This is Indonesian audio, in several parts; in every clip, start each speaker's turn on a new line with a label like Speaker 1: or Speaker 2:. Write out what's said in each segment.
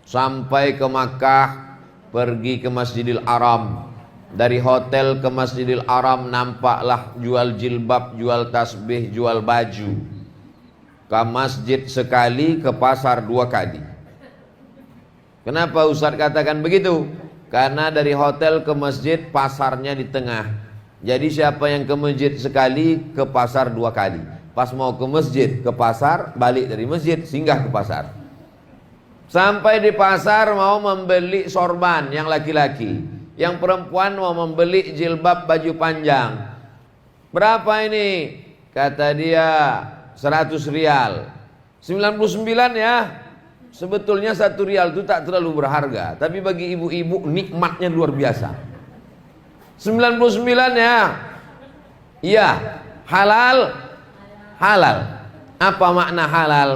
Speaker 1: sampai ke Makkah, pergi ke Masjidil Haram. Dari hotel ke Masjidil Haram nampaklah jual jilbab, jual tasbih, jual baju. Ke masjid sekali, ke pasar 2 kali. Kenapa Ustaz katakan begitu? Karena dari hotel ke masjid, pasarnya di tengah. Jadi siapa yang ke masjid sekali, ke pasar 2 kali. Pas mau ke masjid, ke pasar, balik dari masjid, singgah ke pasar. Sampai di pasar mau membeli sorban yang laki-laki, yang perempuan mau membeli jilbab baju panjang. Berapa ini? Kata dia 100 rial. 99 ya. Sebetulnya 1 rial itu tak terlalu berharga, tapi bagi ibu-ibu nikmatnya luar biasa. 99 ya. Iya, halal. Halal. Apa makna halal?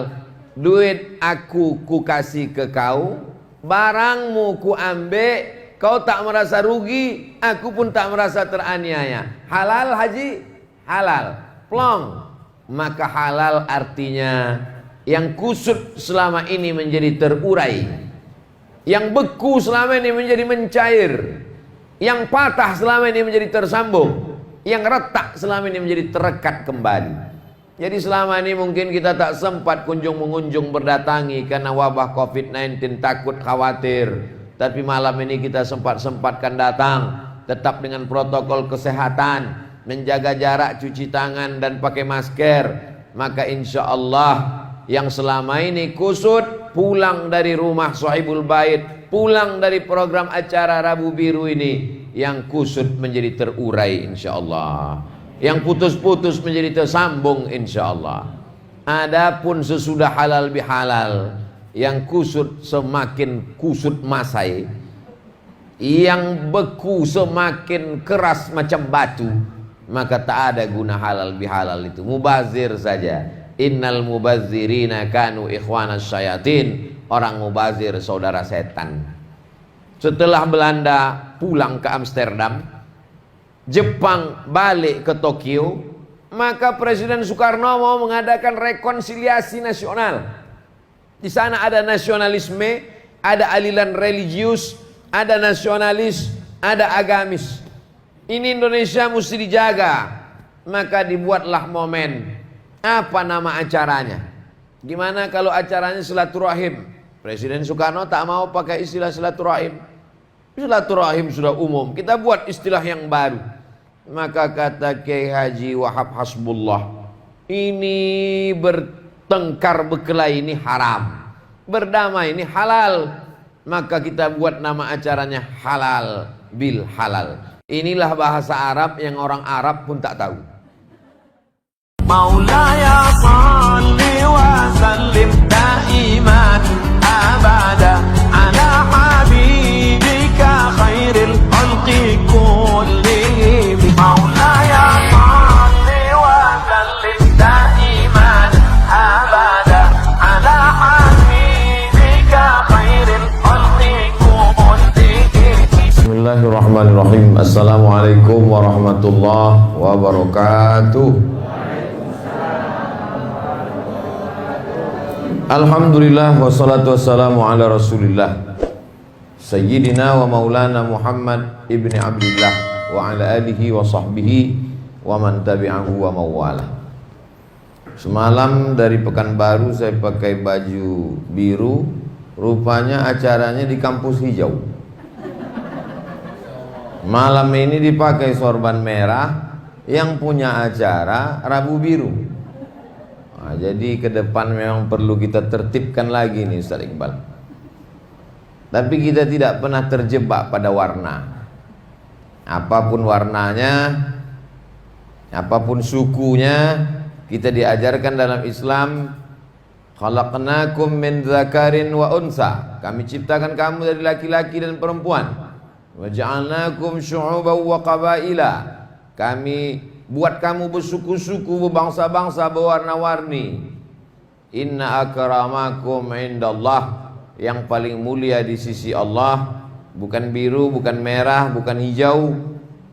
Speaker 1: Duit aku ku kasih ke kau, barangmu ku ambil, kau tak merasa rugi, aku pun tak merasa teraniaya. Halal haji? Halal. Plong. Maka halal artinya yang kusut selama ini menjadi terurai, yang beku selama ini menjadi mencair, yang patah selama ini menjadi tersambung, yang retak selama ini menjadi terekat kembali. Jadi selama ini mungkin kita tak sempat kunjung-mengunjung berdatangi karena wabah COVID-19, takut khawatir. Tapi malam ini kita sempat-sempatkan datang, tetap dengan protokol kesehatan, menjaga jarak, cuci tangan dan pakai masker. Maka insya Allah yang selama ini kusut pulang dari rumah Sohibul Bait, pulang dari program acara Rabu Biru ini, yang kusut menjadi terurai insya Allah, yang putus-putus menjadi tersambung insya Allah. Adapun sesudah halal bihalal, yang kusut semakin kusut masai, yang beku semakin keras macam batu, maka tak ada guna halal bihalal itu. Mubazir saja. Innal mubazzirina kanu ikhwanas syayatin. Orang mubazir saudara setan. Setelah Belanda pulang ke Amsterdam, Jepang balik ke Tokyo, maka Presiden Soekarno mau mengadakan rekonsiliasi nasional. Di sana ada nasionalisme, ada aliran religius, ada nasionalis, ada agamis. Ini Indonesia mesti dijaga. Maka dibuatlah momen. Apa nama acaranya? Gimana kalau acaranya silaturahim? Presiden Soekarno tak mau pakai istilah silaturahim. Silaturahim sudah umum, kita buat istilah yang baru. Maka kata Kiai Haji Wahab Hasbullah, ini bertengkar berkelahi ini haram, berdamai ini halal. Maka kita buat nama acaranya halal bil halal. Inilah bahasa Arab yang orang Arab pun tak tahu. Maulaya salli wa sallim daiman abada ala habibika khairil khalqi kullihim. Maulaya salli wa sallim daiman abada ala habibika khairil khalqi kullihim. Bismillahirrahmanirrahim. Assalamualaikum warahmatullahi wabarakatuh. Alhamdulillah wassalatu wassalamu ala rasulillah Sayyidina wa maulana Muhammad ibni Abdillah wa ala alihi wa sahbihi wa man tabi'ahu wa mawala. Semalam dari Pekanbaru saya pakai baju biru, rupanya acaranya di kampus hijau. Malam ini dipakai sorban merah, yang punya acara Rabu Biru. Nah, jadi ke depan memang perlu kita tertibkan lagi nih Ustaz Iqbal. Tapi kita tidak pernah terjebak pada warna. Apapun warnanya, apapun sukunya, kita diajarkan dalam Islam, khalaqnakum min dzakarin wa unsa. Kami ciptakan kamu dari laki-laki dan perempuan. Wa ja'alnakum syu'uban wa qabaila. Kami buat kamu bersuku-suku, berbangsa-bangsa, berwarna-warni. Inna akramakum indallah, yang paling mulia di sisi Allah, bukan biru, bukan merah, bukan hijau.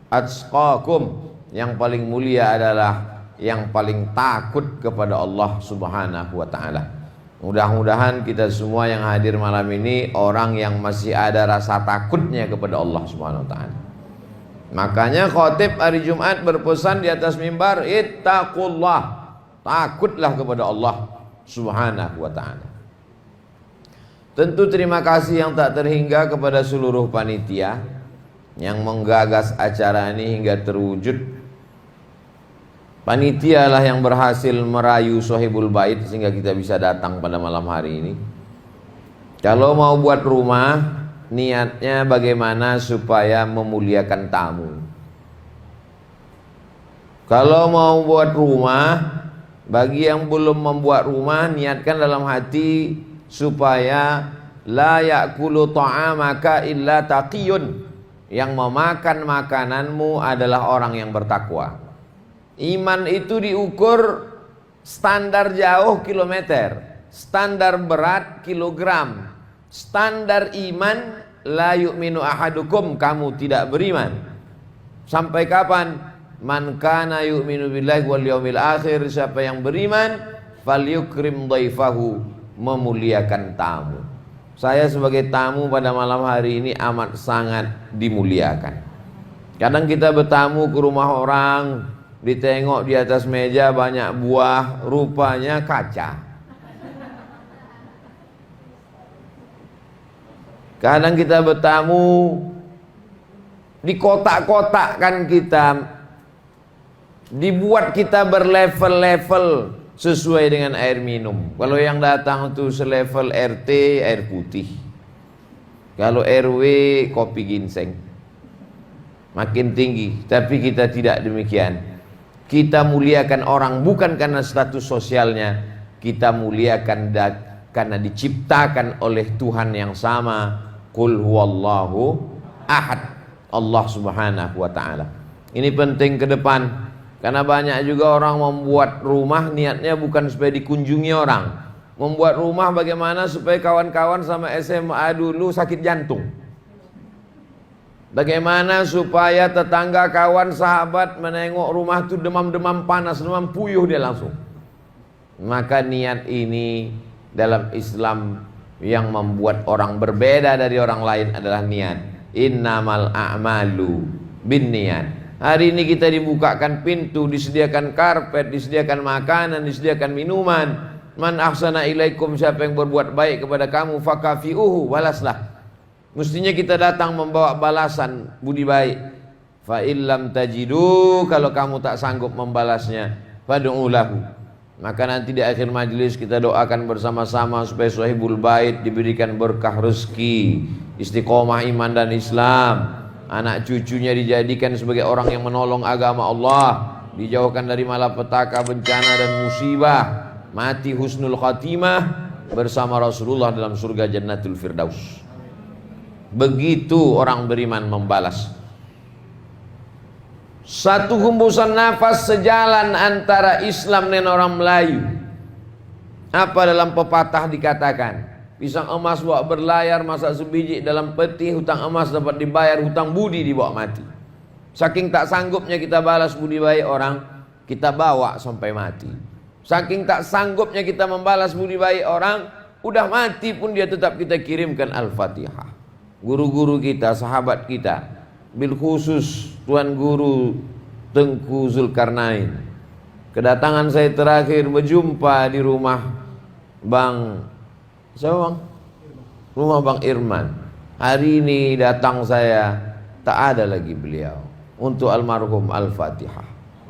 Speaker 1: Atqakum, yang paling mulia adalah yang paling takut kepada Allah Subhanahu wa ta'ala. Mudah-mudahan kita semua yang hadir malam ini orang yang masih ada rasa takutnya kepada Allah Subhanahu wa taala. Makanya khatib hari Jumat berpesan di atas mimbar, ittaqullah, takutlah kepada Allah Subhanahu wa taala. Tentu terima kasih yang tak terhingga kepada seluruh panitia yang menggagas acara ini hingga terwujud. Panitialah yang berhasil merayu Sohibul Bait sehingga kita bisa datang pada malam hari ini. Kalau mau buat rumah, niatnya bagaimana supaya memuliakan tamu. Kalau mau buat rumah, bagi yang belum membuat rumah, niatkan dalam hati supaya la ya'kulu ta'amaka illa taqiyun. Yang memakan makananmu adalah orang yang bertakwa. Iman itu diukur standar jauh kilometer, standar berat kilogram. Standar iman, la yu'minu ahadukum, kamu tidak beriman. Sampai kapan? Man kana yu'minu billahi wal yaumil akhir, siapa yang beriman, falyukrim dhaifahu, memuliakan tamu. Saya sebagai tamu pada malam hari ini amat sangat dimuliakan. Kadang kita bertamu ke rumah orang, ditengok di atas meja banyak buah, rupanya kaca. Kadang kita bertamu, dikotak-kotakkan kita, dibuat kita berlevel-level sesuai dengan air minum. Kalau yang datang itu selevel RT, air putih. Kalau RW, kopi ginseng. Makin tinggi, tapi kita tidak demikian. Kita muliakan orang bukan karena status sosialnya, kita muliakan karena diciptakan oleh Tuhan yang sama. Qul huwallahu ahad, Allah Subhanahu wa taala. Ini penting ke depan, karena banyak juga orang membuat rumah niatnya bukan supaya dikunjungi orang. Membuat rumah bagaimana supaya kawan-kawan sama SMA dulu sakit jantung. Bagaimana supaya tetangga, kawan, sahabat menengok rumah itu demam-demam panas, demam puyuh dia langsung. Maka niat ini dalam Islam yang membuat orang berbeda dari orang lain adalah niat. Innamal a'malu binniyat. Hari ini kita dibukakan pintu, disediakan karpet, disediakan makanan, disediakan minuman. Man ahsana ilaikum, siapa yang berbuat baik kepada kamu, fakafiuhu, balaslah. Mestinya kita datang membawa balasan budi baik. Fa illam tajidu, kalau kamu tak sanggup membalasnya, fad'u lahu. Maka nanti di akhir majlis kita doakan bersama-sama supaya Sohibul Bait diberikan berkah rezeki, istiqomah iman dan Islam, anak cucunya dijadikan sebagai orang yang menolong agama Allah, dijauhkan dari malapetaka, bencana dan musibah, mati husnul khatimah bersama Rasulullah dalam surga Jannatul Firdaus. Begitu orang beriman membalas. Satu hembusan nafas sejalan antara Islam dan orang Melayu. Apa dalam pepatah dikatakan? Pisang emas bawa berlayar, masak sebiji dalam peti, hutang emas dapat dibayar, hutang budi dibawa mati. Saking tak sanggupnya kita balas budi baik orang, kita bawa sampai mati. Saking tak sanggupnya kita membalas budi baik orang, udah mati pun dia tetap kita kirimkan Al-Fatihah. Guru-guru kita, sahabat kita, bil khusus Tuan Guru Tengku Zulkarnain. Kedatangan saya terakhir berjumpa di rumah Bang, siapa Bang? Rumah Bang Irman. Hari ini datang saya, tak ada lagi beliau. Untuk almarhum Al-Fatihah.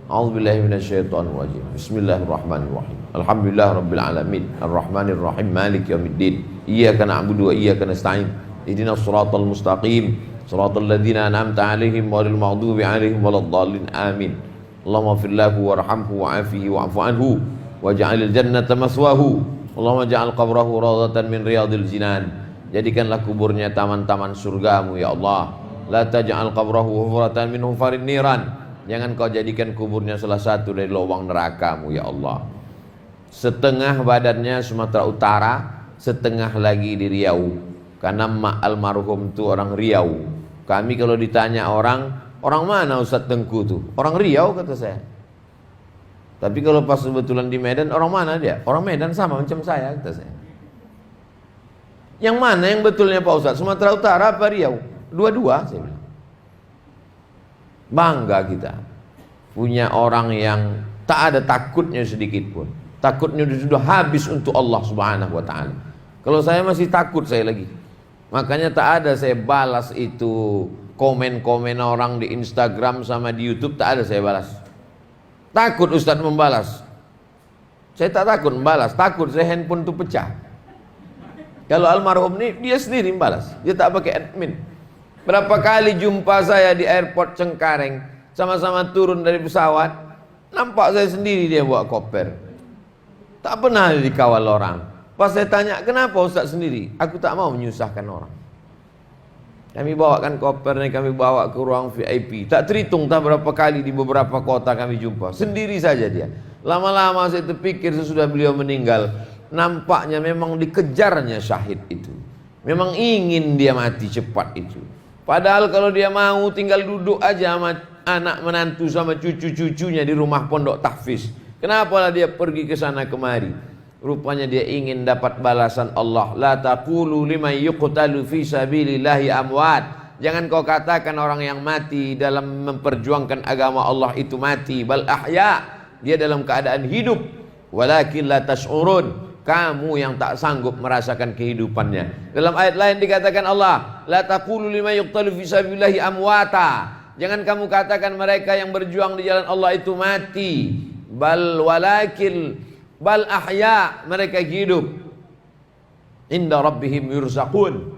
Speaker 1: A'udzubillahi minasyaitonirrajim. Bismillahirrahmanirrahim. Alhamdulillah rabbil alamin. Arrahmanirrahim. Maliki yaumiddin. Iyyaka na'budu wa iyyaka nasta'in. Ihdinas siratal mustaqim, siratal ladzina an'amta 'alaihim ghairil maghdubi 'alaihim waladdallin. Amin. Allahumma ighfir lahu warhamhu wa'afihi wa'fu anhu waj'alil jannata maswahu. Allahumma ja'al qabrahu rawdatan min riyadil jinan. Jadikanlah kuburnya taman-taman surgamu ya Allah. La taj'al qabrahu hufratan min hufarin niran. Jangan kau jadikan kuburnya salah satu dari lubang nerakamu ya Allah. Setengah badannya Sumatera Utara, setengah lagi di Riau. Karena mak almarhum itu orang Riau. Kami kalau ditanya orang mana Ustadz Tengku tuh? Orang Riau kata saya. Tapi kalau pas kebetulan di Medan, orang mana dia? Orang Medan sama macam saya kata saya. Yang mana yang betulnya Pak Ustadz? Sumatera Utara apa Riau? Dua-dua saya bilang. Bangga kita punya orang yang tak ada takutnya sedikit pun. Takutnya sudah habis untuk Allah Subhanahu wa taala. Kalau saya masih takut saya lagi. Makanya tak ada saya balas itu komen-komen orang di Instagram sama di YouTube, tak ada saya balas. Takut Ustadz membalas. Saya tak takut membalas, takut saya handphone itu pecah. Kalau almarhum ini dia sendiri membalas, dia tak pakai admin. Berapa kali jumpa saya di airport Cengkareng, sama-sama turun dari pesawat, nampak saya sendiri dia bawa koper. Tak pernah dikawal orang. Pas saya tanya, kenapa Ustaz sendiri? Aku tak mau menyusahkan orang. Kami bawakan kopernya, kami bawa ke ruang VIP. Tak terhitung tak berapa kali di beberapa kota kami jumpa. Sendiri saja dia. Lama-lama saya terpikir sesudah beliau meninggal, nampaknya memang dikejarnya syahid itu. Memang ingin dia mati cepat itu. Padahal kalau dia mau tinggal duduk aja sama anak menantu sama cucu-cucunya di rumah pondok tahfiz. Kenapa lah dia pergi ke sana kemari? Rupanya dia ingin dapat balasan Allah. La taqulu liman yuqtalu fi sabilillahi amwat. Jangan kau katakan orang yang mati dalam memperjuangkan agama Allah itu mati. Bal ahya. Dia dalam keadaan hidup. Walakin la tash'urun. Kamu yang tak sanggup merasakan kehidupannya. Dalam ayat lain dikatakan Allah, la taqulu liman yuqtalu fi sabilillahi amwata. Jangan kamu katakan mereka yang berjuang di jalan Allah itu mati. Bal ahya, mereka hidup. Inda rabbihim yurzaqun,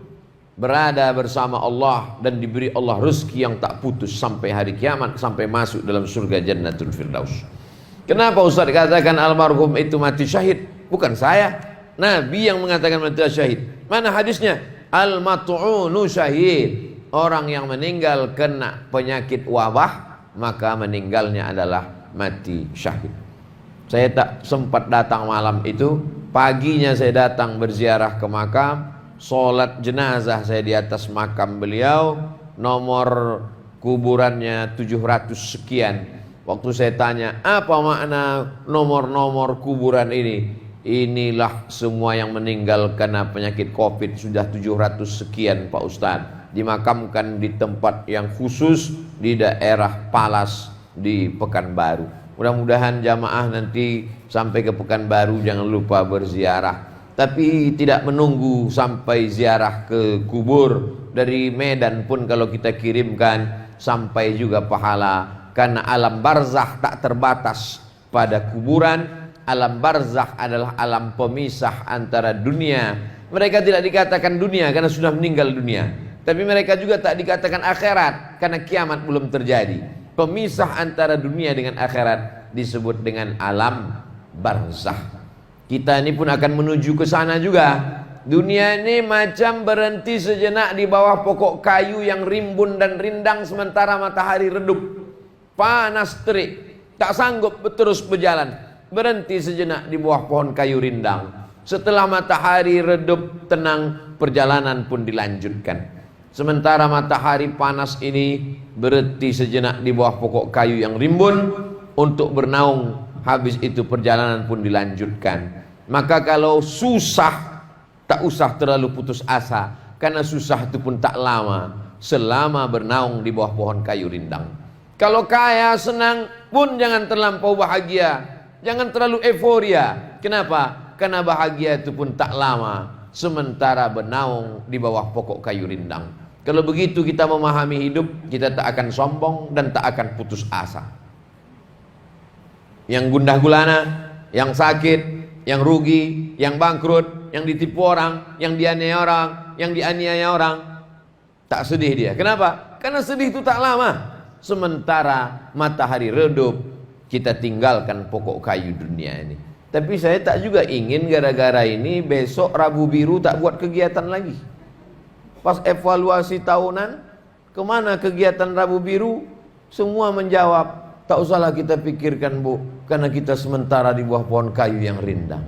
Speaker 1: berada bersama Allah dan diberi Allah rezeki yang tak putus sampai hari kiamat, sampai masuk dalam surga Jannatul Firdaus. Kenapa Ustaz katakan almarhum itu mati syahid? Bukan saya, Nabi yang mengatakan mati syahid. Mana hadisnya? Al-mat'unu syahid. Orang yang meninggal kena penyakit wabah, maka meninggalnya adalah mati syahid. Saya tak sempat datang malam itu. Paginya saya datang berziarah ke makam, sholat jenazah saya di atas makam beliau. Nomor kuburannya 700 sekian. Waktu saya tanya, apa makna nomor-nomor kuburan ini? Inilah semua yang meninggal karena penyakit COVID, sudah 700 sekian Pak Ustadz. Dimakamkan di tempat yang khusus di daerah Palas di Pekanbaru. Mudah-mudahan jamaah nanti sampai ke Pekanbaru jangan lupa berziarah. Tapi tidak menunggu sampai ziarah ke kubur. Dari Medan pun kalau kita kirimkan sampai juga pahala. Karena alam barzakh tak terbatas pada kuburan. Alam barzakh adalah alam pemisah antara dunia. Mereka tidak dikatakan dunia karena sudah meninggal dunia. Tapi mereka juga tak dikatakan akhirat karena kiamat belum terjadi. Pemisah antara dunia dengan akhirat disebut dengan alam barzakh. Kita ini pun akan menuju ke sana juga. Dunia ini macam berhenti sejenak di bawah pokok kayu yang rimbun dan rindang sementara matahari redup. Panas terik, tak sanggup terus berjalan. Berhenti sejenak di bawah pohon kayu rindang. Setelah matahari redup tenang, perjalanan pun dilanjutkan. Sementara matahari panas ini berhenti sejenak di bawah pokok kayu yang rimbun untuk bernaung. Habis itu perjalanan pun dilanjutkan. Maka kalau susah, tak usah terlalu putus asa, karena susah itu pun tak lama selama bernaung di bawah pohon kayu rindang. Kalau kaya senang pun jangan terlampau bahagia, jangan terlalu euforia. Kenapa? Karena bahagia itu pun tak lama sementara bernaung di bawah pokok kayu rindang. Kalau begitu kita memahami hidup, kita tak akan sombong dan tak akan putus asa. Yang gundah gulana, yang sakit, yang rugi, yang bangkrut, yang ditipu orang, yang dianiaya orang, tak sedih dia. Kenapa? Karena sedih itu tak lama. Sementara matahari redup, kita tinggalkan pokok kayu dunia ini. Tapi saya tak juga ingin gara-gara ini besok Rabu Biru tak buat kegiatan lagi. Pas evaluasi tahunan, kemana kegiatan Rabu Biru? Semua menjawab, tak usahlah kita pikirkan Bu, karena kita sementara di bawah pohon kayu yang rindang.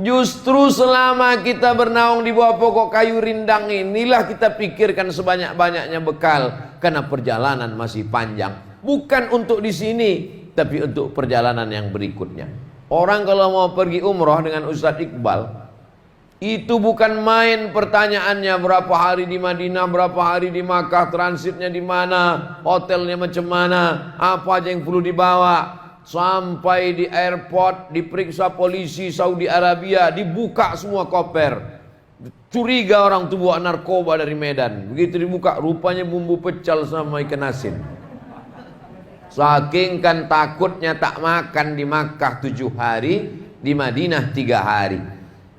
Speaker 1: Justru selama kita bernaung di bawah pokok kayu rindang inilah kita pikirkan sebanyak-banyaknya bekal, karena perjalanan masih panjang. Bukan untuk di sini, tapi untuk perjalanan yang berikutnya. Orang kalau mau pergi umroh dengan Ustadz Iqbal, Itu bukan main pertanyaannya, berapa hari di Madinah, berapa hari di Makkah, transitnya di mana, hotelnya macam mana, apa aja yang perlu dibawa. Sampai di airport diperiksa polisi Saudi Arabia, dibuka semua koper. Curiga orang tuh bawa narkoba dari Medan. Begitu dibuka, rupanya bumbu pecel sama ikan asin. Saking kan takutnya tak makan di Makkah 7 hari, di Madinah 3 hari.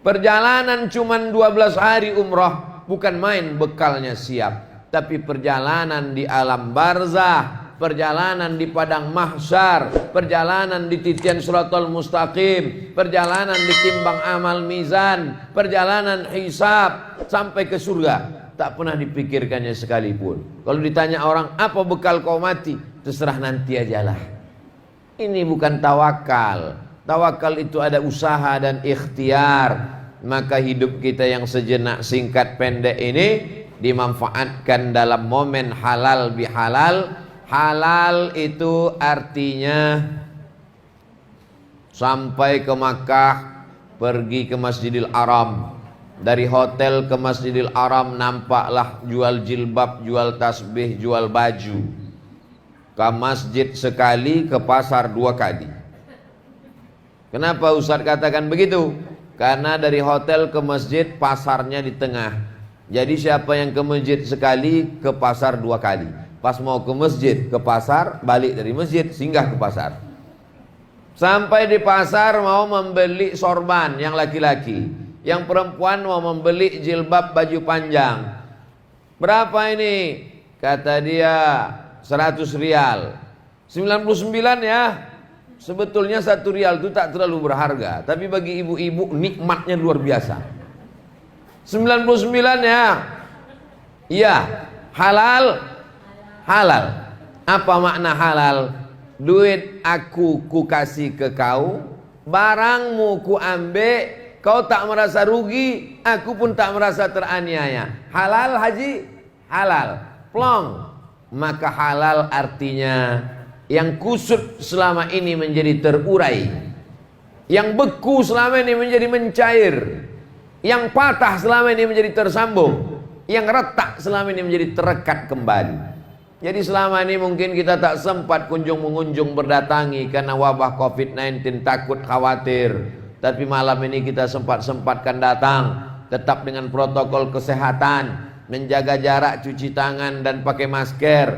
Speaker 1: Perjalanan cuman 12 hari umrah, bukan main bekalnya siap. Tapi perjalanan di alam barzah, perjalanan di padang mahsyar, perjalanan di titian siratal mustaqim, perjalanan di timbang amal mizan, perjalanan hisab sampai ke surga. Tak pernah dipikirkannya sekalipun. Kalau ditanya orang, apa bekal kau mati? Terserah nanti ajalah. Ini bukan tawakal. Tawakal itu ada usaha dan ikhtiar. Maka hidup kita yang sejenak singkat pendek ini dimanfaatkan dalam momen halal bihalal. Halal itu artinya sampai ke Makkah, pergi ke Masjidil Haram. Dari hotel ke Masjidil Haram nampaklah jual jilbab, jual tasbih, jual baju. Ke masjid sekali, ke pasar 2 kali. Kenapa Ustaz katakan begitu? Karena dari hotel ke masjid pasarnya di tengah. Jadi siapa yang ke masjid sekali, ke pasar 2 kali. Pas mau ke masjid, ke pasar, balik dari masjid, singgah ke pasar. Sampai di pasar mau membeli sorban yang laki-laki, yang perempuan mau membeli jilbab baju panjang. Berapa ini? Kata dia 100 rial. 99 ya. Sebetulnya 1 rial itu tak terlalu berharga, tapi bagi ibu-ibu nikmatnya luar biasa. 99 ya. Iya, halal. Halal. Apa makna halal? Duit aku ku kasih ke kau, barangmu ku ambil, kau tak merasa rugi, aku pun tak merasa teraniaya. Halal haji? Halal. Plong. Maka halal artinya yang kusut selama ini menjadi terurai, yang beku selama ini menjadi mencair, yang patah selama ini menjadi tersambung, yang retak selama ini menjadi terekat kembali. Jadi selama ini mungkin kita tak sempat kunjung-mengunjung berdatangi karena wabah COVID-19, takut khawatir. Tapi malam ini kita sempat-sempatkan datang, tetap dengan protokol kesehatan, menjaga jarak, cuci tangan dan pakai masker.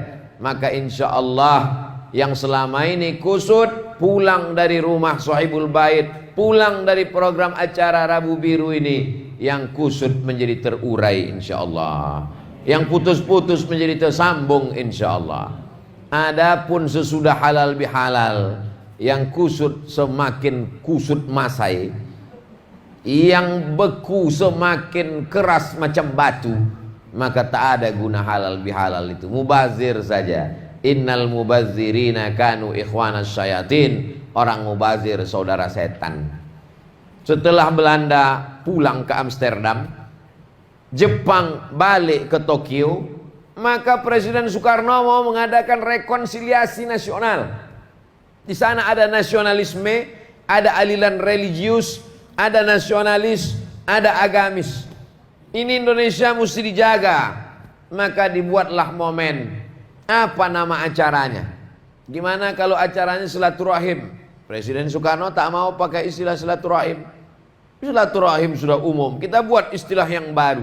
Speaker 1: Maka insya Allah yang selama ini kusut pulang dari rumah Sohibul Bait, pulang dari program acara Rabu Biru ini, yang kusut menjadi terurai insya Allah, yang putus-putus menjadi tersambung insya Allah. Adapun sesudah halal bihalal, yang kusut semakin kusut masai, yang beku semakin keras macam batu, maka tak ada guna halal bihalal itu. Mubazir saja. Innal mubazzirina kanu ikhwanas syayatin. Orang mubazir saudara setan. Setelah Belanda pulang ke Amsterdam, Jepang balik ke Tokyo, maka Presiden Soekarno mau mengadakan rekonsiliasi nasional. Di sana ada nasionalisme, ada aliran religius, ada nasionalis, ada agamis. Ini Indonesia mesti dijaga. Maka dibuatlah momen. Apa nama acaranya? Gimana kalau acaranya silaturahim? Presiden Soekarno tak mau pakai istilah silaturahim. Silaturahim sudah umum, kita buat istilah yang baru.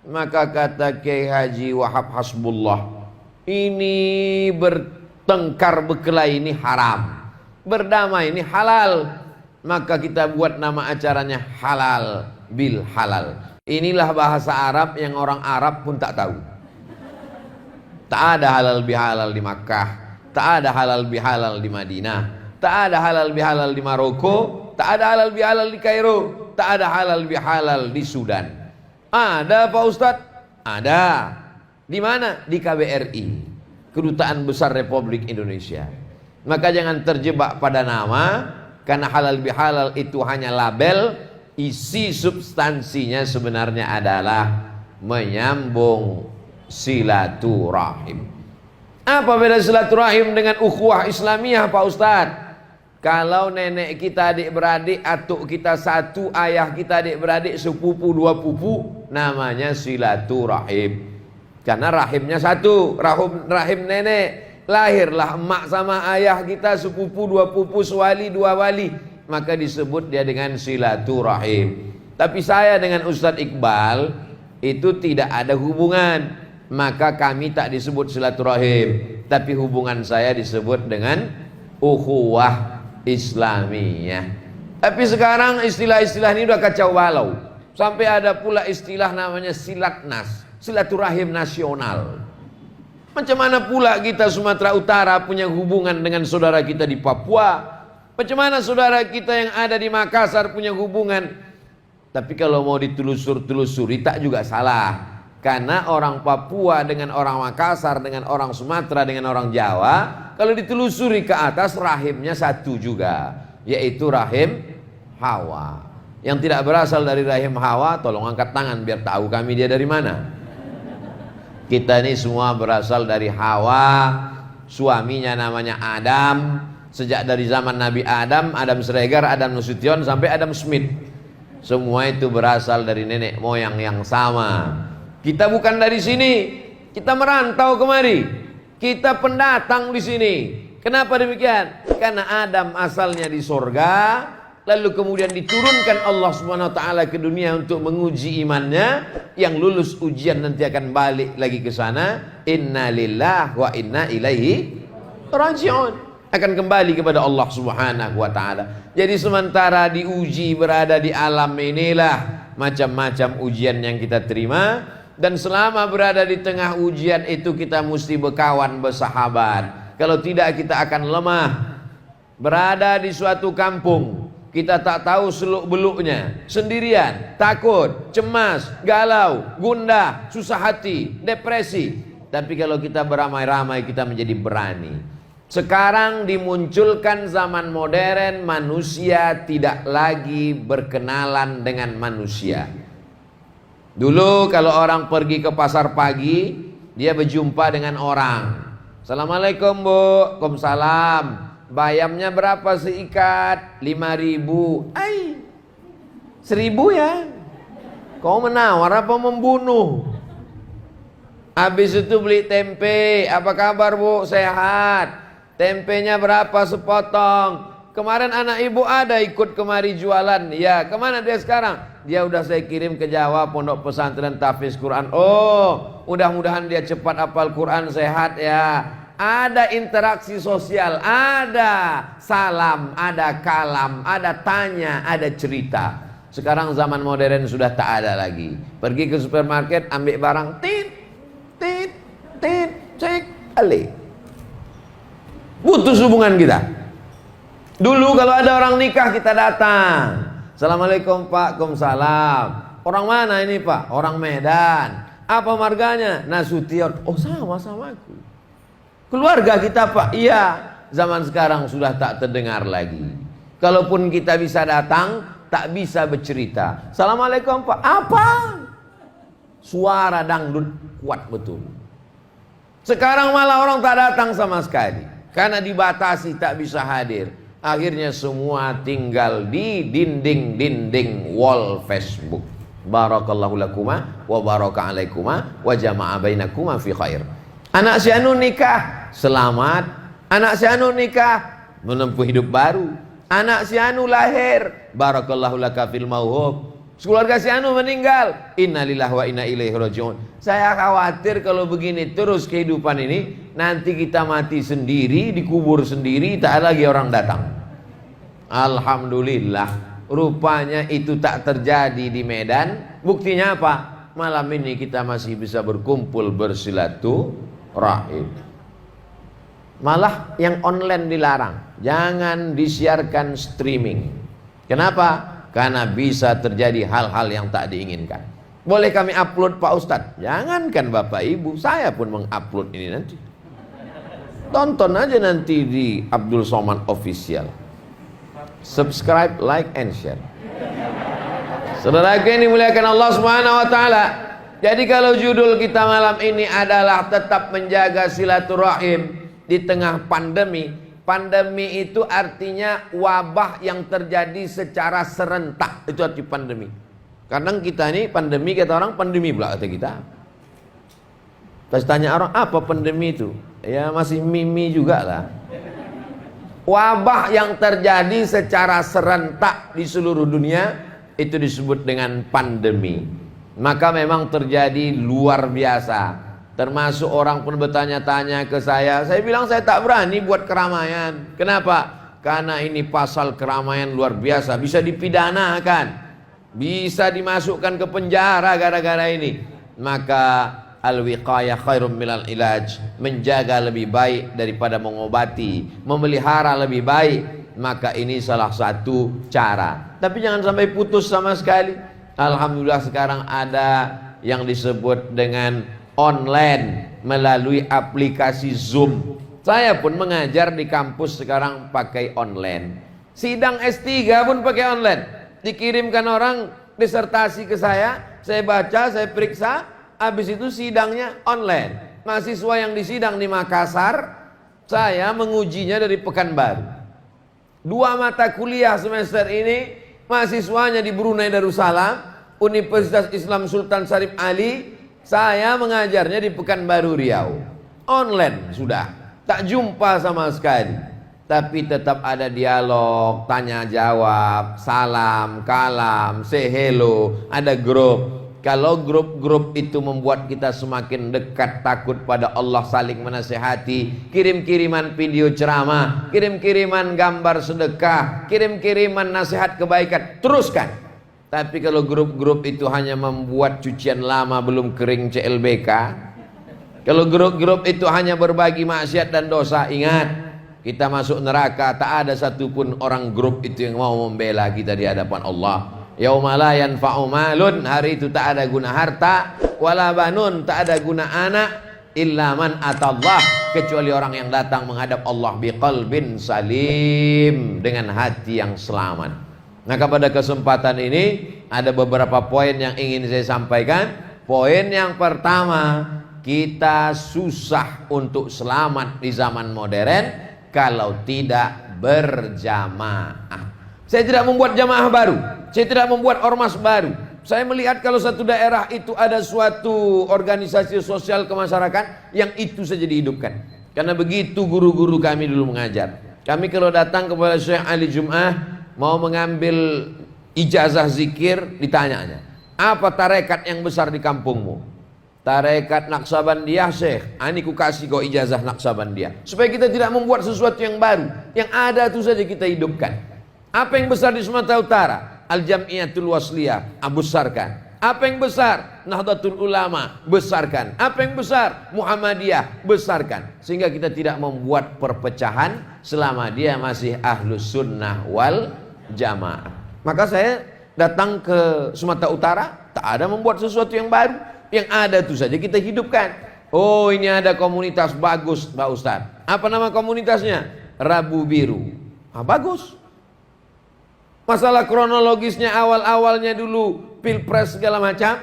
Speaker 1: Maka kata Kiai Haji Wahab Hasbullah, ini bertengkar berkelahi ini haram, berdamai ini halal. Maka kita buat nama acaranya halal bil halal. Inilah bahasa Arab yang orang Arab pun tak tahu. Tak ada halal bihalal di Makkah, tak ada halal bihalal di Madinah, tak ada halal bihalal di Maroko, tak ada halal bihalal di Kairo, tak ada halal bihalal di Sudan. Ada Pak Ustadz? Ada. Di mana? Di KBRI, Kedutaan Besar Republik Indonesia. Maka jangan terjebak pada nama, karena halal bihalal itu hanya label. Isi substansinya sebenarnya adalah menyambung silaturahim. Apa beda silaturahim dengan ukhuwah Islamiyah Pak Ustadz? Kalau nenek kita adik-beradik, atuk kita satu, ayah kita adik-beradik, sepupu dua pupu, namanya silaturahim. Karena rahimnya satu, rahim nenek. Lahirlah emak sama ayah kita, sepupu dua pupu, sewali dua wali, maka disebut dia dengan silaturahim. Tapi saya dengan Ustadz Iqbal itu tidak ada hubungan, maka kami tak disebut silaturahim, tapi hubungan saya disebut dengan ukhuwah Islamiyah. Tapi sekarang istilah-istilah ini udah kacau balau. Sampai ada pula istilah namanya silatnas, silaturahim nasional. Macam mana pula kita Sumatera Utara punya hubungan dengan saudara kita di Papua? Macam mana saudara kita yang ada di Makassar punya hubungan? Tapi kalau mau ditelusur-telusuri tak juga salah. Karena orang Papua dengan orang Makassar, dengan orang Sumatera, dengan orang Jawa, kalau ditelusuri ke atas rahimnya satu juga, yaitu rahim Hawa. Yang tidak berasal dari rahim Hawa, tolong angkat tangan biar tahu kami dia dari mana. Kita ini semua berasal dari Hawa, suaminya namanya Adam. Sejak dari zaman Nabi Adam, Adam Sregar, Adam Nasution sampai Adam Smith, semua itu berasal dari nenek moyang yang sama. Kita bukan dari sini, kita merantau kemari, kita pendatang di sini. Kenapa demikian? Karena Adam asalnya di sorga, lalu kemudian diturunkan Allah Subhanahu wa taala ke dunia untuk menguji imannya. Yang lulus ujian nanti akan balik lagi ke sana. Inna lillahi wa inna ilaihi raji'un. Akan kembali kepada Allah Subhanahu wa taala. Jadi sementara diuji berada di alam inilah macam-macam ujian yang kita terima, dan selama berada di tengah ujian itu kita mesti berkawan, bersahabat. Kalau tidak kita akan lemah. Berada di suatu kampung, kita tak tahu seluk-beluknya, sendirian, takut, cemas, galau, gundah, susah hati, depresi. Tapi kalau kita beramai-ramai, kita menjadi berani. Sekarang dimunculkan zaman modern, manusia tidak lagi berkenalan dengan manusia. Dulu kalau orang pergi ke pasar pagi, dia berjumpa dengan orang. Assalamualaikum Bu, waalaikumsalam. Bayamnya berapa seikat? 5.000. Ai, 1.000 ya? Kau menawar apa membunuh? Habis itu beli tempe. Apa kabar Bu? Sehat. Tempenya berapa sepotong? Kemarin anak ibu ada ikut kemari jualan. Ya, kemana dia sekarang? Dia udah saya kirim ke Jawa, pondok pesantren tahfiz Quran. Oh, mudah-mudahan dia cepat hafal Quran, sehat ya. Ada interaksi sosial, ada salam, ada kalam, ada tanya, ada cerita. Sekarang zaman modern sudah tak ada lagi. Pergi ke supermarket, ambil barang, tit, tit, tit, cek, balik. Putus hubungan kita. Dulu kalau ada orang nikah kita datang. Assalamualaikum Pak, waalaikumsalam. Orang mana ini Pak? Orang Medan. Apa marganya? Nasution. Oh sama-sama aku. Keluarga kita Pak, iya. Zaman sekarang sudah tak terdengar lagi. Kalaupun kita bisa datang, tak bisa bercerita. Assalamualaikum Pak, apa? Suara dangdut kuat betul. Sekarang malah orang tak datang sama sekali, karena dibatasi tak bisa hadir. Akhirnya semua tinggal di dinding-dinding wall Facebook. Barakallahu lakuma wa baraka alaikuma wa jama'a bainakuma fi khair. Anak si anu nikah, selamat. Anak si anu nikah, menempuh hidup baru. Anak si anu lahir, barakallahu laka fil mauhub. Keluarga si anu meninggal, innalillahi wa inna ilaihi raji'un. Saya khawatir kalau begini terus kehidupan ini, nanti kita mati sendiri, dikubur sendiri, tak ada lagi orang datang. Alhamdulillah, rupanya itu tak terjadi di Medan. Buktinya apa? Malam ini kita masih bisa berkumpul bersilaturahim. Malah yang online dilarang, jangan disiarkan streaming. Kenapa? Karena bisa terjadi hal-hal yang tak diinginkan. Boleh kami upload Pak Ustadz? Jangankan Bapak Ibu, saya pun mengupload ini nanti. Tonton aja nanti di Abdul Somad Official. Subscribe, like, and share. Saudaraku yang dimuliakan Allah Subhanahu wa taala. Jadi kalau judul kita malam ini adalah tetap menjaga silaturahim di tengah pandemi, Pandemi itu artinya wabah yang terjadi secara serentak. Itu arti pandemi. Kadang kita ini pandemi, kata orang pandemi pula kata kita. Pas tanya orang apa pandemi itu, ya masih mimi juga lah. Wabah yang terjadi secara serentak di seluruh dunia itu disebut dengan pandemi. Maka memang terjadi luar biasa. Termasuk orang pun bertanya-tanya ke saya bilang saya tak berani buat keramaian. Kenapa? Karena ini pasal keramaian luar biasa, bisa dipidanakan, bisa dimasukkan ke penjara gara-gara ini. Maka al-wiqayah khairum minal ilaj, menjaga lebih baik daripada mengobati, memelihara lebih baik. Maka ini salah satu cara. Tapi jangan sampai putus sama sekali. Alhamdulillah sekarang ada yang disebut dengan online melalui aplikasi Zoom. Saya pun mengajar di kampus sekarang pakai online. Sidang S3 pun pakai online. Dikirimkan orang disertasi ke saya baca, saya periksa, habis itu sidangnya online. Mahasiswa yang disidang di Makassar, saya mengujinya dari Pekanbaru. 2 mata kuliah semester ini, mahasiswanya di Brunei Darussalam, Universitas Islam Sultan Syarif Ali. Saya mengajarnya di Pekanbaru Riau. Online sudah, tak jumpa sama sekali. Tapi tetap ada dialog, tanya jawab, salam, kalam, say hello, ada grup. Kalau grup-grup itu membuat kita semakin dekat, takut pada Allah, saling menasihati, kirim-kiriman video ceramah, kirim-kiriman gambar sedekah, kirim-kiriman nasihat kebaikan, teruskan. Tapi kalau grup-grup itu hanya membuat cucian lama belum kering CLBK, kalau grup-grup itu hanya berbagi maksiat dan dosa, ingat, kita masuk neraka. Tak ada satupun orang grup itu yang mau membela kita di hadapan Allah. Yauma la yanfa'u malun, hari itu tak ada guna harta, wala banun, tak ada guna anak, illa man atallah, kecuali orang yang datang menghadap Allah biqalbin salim, dengan hati yang selamat. Maka pada kesempatan ini ada beberapa poin yang ingin saya sampaikan. Poin yang pertama, kita susah untuk selamat di zaman modern kalau tidak berjamaah. Saya tidak membuat jamaah baru, saya tidak membuat ormas baru. Saya melihat kalau satu daerah itu ada suatu organisasi sosial kemasyarakatan yang itu saja dihidupkan. Karena begitu guru-guru kami dulu mengajar. Kami kalau datang kepada Syekh Ali Jum'ah mau mengambil ijazah zikir, ditanyanya, apa tarekat yang besar di kampungmu? Tarekat Naqsabandiyah, Syekh. Ini ku kasih kau ijazah Naqsabandiyah. Supaya kita tidak membuat sesuatu yang baru, yang ada itu saja kita hidupkan. Apa yang besar di Sumatera Utara? Al-Jam'iyatul Wasliyah, besarkan. Apa yang besar? Nahdlatul Ulama, besarkan. Apa yang besar? Muhammadiyah, besarkan. Sehingga kita tidak membuat perpecahan selama dia masih ahlus sunnah wal jamaah. Maka saya datang ke Sumatera Utara, tak ada membuat sesuatu yang baru, yang ada itu saja kita hidupkan. Oh, ini ada komunitas bagus Pak Ustaz. Apa nama komunitasnya? Rabu Biru. Bagus. Masalah kronologisnya awal-awalnya dulu pilpres segala macam,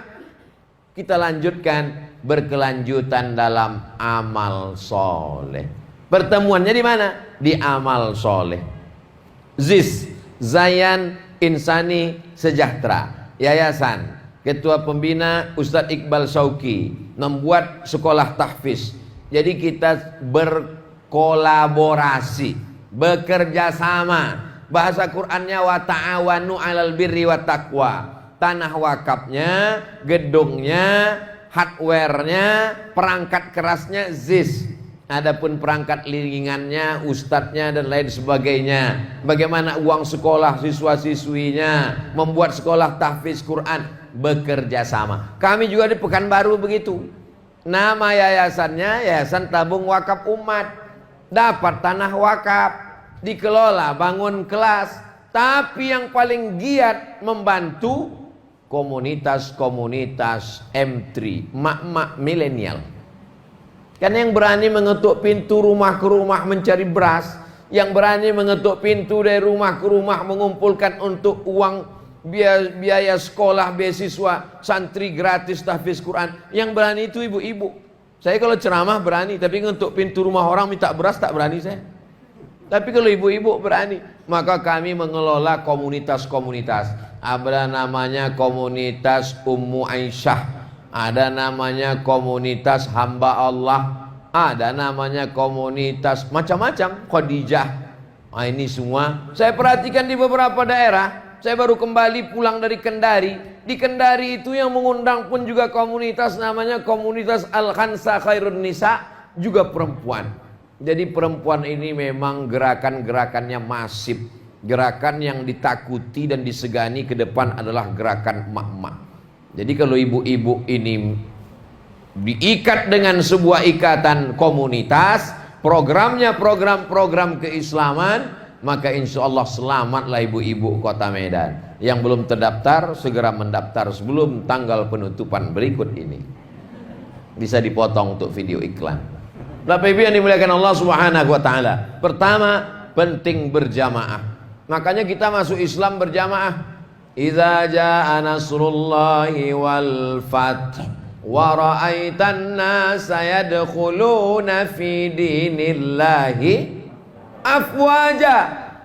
Speaker 1: kita lanjutkan, berkelanjutan dalam amal soleh. Pertemuannya di mana? Di amal soleh. ZIS, Zayan Insani Sejahtera, yayasan, ketua pembina Ustadz Iqbal Shauki, membuat sekolah tahfiz. Jadi kita berkolaborasi, bekerja sama. Bahasa Qur'annya wa ta'awanu 'alal birri wat taqwa. Tanah wakafnya, gedungnya, hardware-nya, perangkat kerasnya ZIS. Adapun perangkat lingingannya, ustadznya dan lain sebagainya. Bagaimana uang sekolah siswa-siswinya, membuat sekolah tahfiz Quran, bekerja sama. Kami juga di Pekanbaru begitu. Nama yayasannya Yayasan Tabung Wakaf Umat. Dapat tanah wakaf, dikelola, bangun kelas. Tapi yang paling giat membantu komunitas-komunitas M3, mak-mak milenial. Karena yang berani mengetuk pintu rumah ke rumah mencari beras, yang berani mengetuk pintu dari rumah ke rumah mengumpulkan untuk uang biaya sekolah, beasiswa, santri gratis tahfiz Quran, yang berani itu ibu-ibu. Saya kalau ceramah berani, tapi ngetuk pintu rumah orang minta beras tak berani saya. Tapi kalau ibu-ibu berani, maka kami mengelola komunitas-komunitas. Ada namanya komunitas Ummu Aisyah, ada namanya komunitas hamba Allah, ada namanya komunitas macam-macam, Khadijah. Nah, ini semua saya perhatikan di beberapa daerah. Saya baru kembali pulang dari Kendari. Di Kendari itu yang mengundang pun juga komunitas, namanya komunitas Al-Khansa Khairun Nisa, juga perempuan. Jadi perempuan ini memang gerakan-gerakannya masif. Gerakan yang ditakuti dan disegani ke depan adalah gerakan emak-emak. Jadi kalau ibu-ibu ini diikat dengan sebuah ikatan komunitas, programnya program-program keislaman, maka insya Allah selamatlah ibu-ibu kota Medan. Yang belum terdaftar segera mendaftar sebelum tanggal penutupan berikut ini. Bisa dipotong untuk video iklan. Bapak Ibu yang dimuliakan Allah Subhanahu wa taala. Pertama, penting berjamaah. Makanya kita masuk Islam berjamaah. Idza jaa nasrullahi wal fath wa ra'aitan nasa yadkhuluna fi dinillahi afwaja.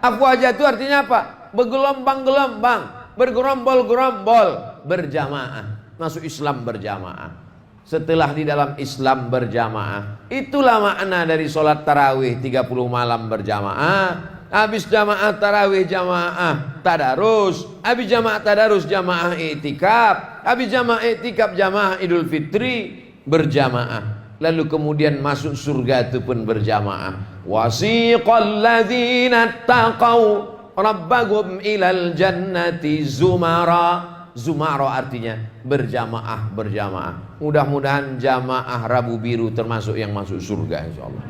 Speaker 1: Afwaja itu artinya apa? Bergelombang-gelombang, bergerombol-gerombol, berjamaah. Masuk Islam berjamaah. Setelah di dalam Islam berjamaah, itulah makna dari sholat tarawih 30 malam berjamaah. Habis jamaah tarawih jamaah tadarus, habis jamaah tadarus jamaah i'tikaf, habis jamaah i'tikaf jamaah Idul Fitri berjamaah. Lalu kemudian masuk surga itu pun berjamaah. Wasiqal ladzina taqau rabbahum ilal jannati zumara. Zumara artinya berjamaah, berjamaah. Mudah-mudahan jamaah Rabu Biru termasuk yang masuk surga insyaallah.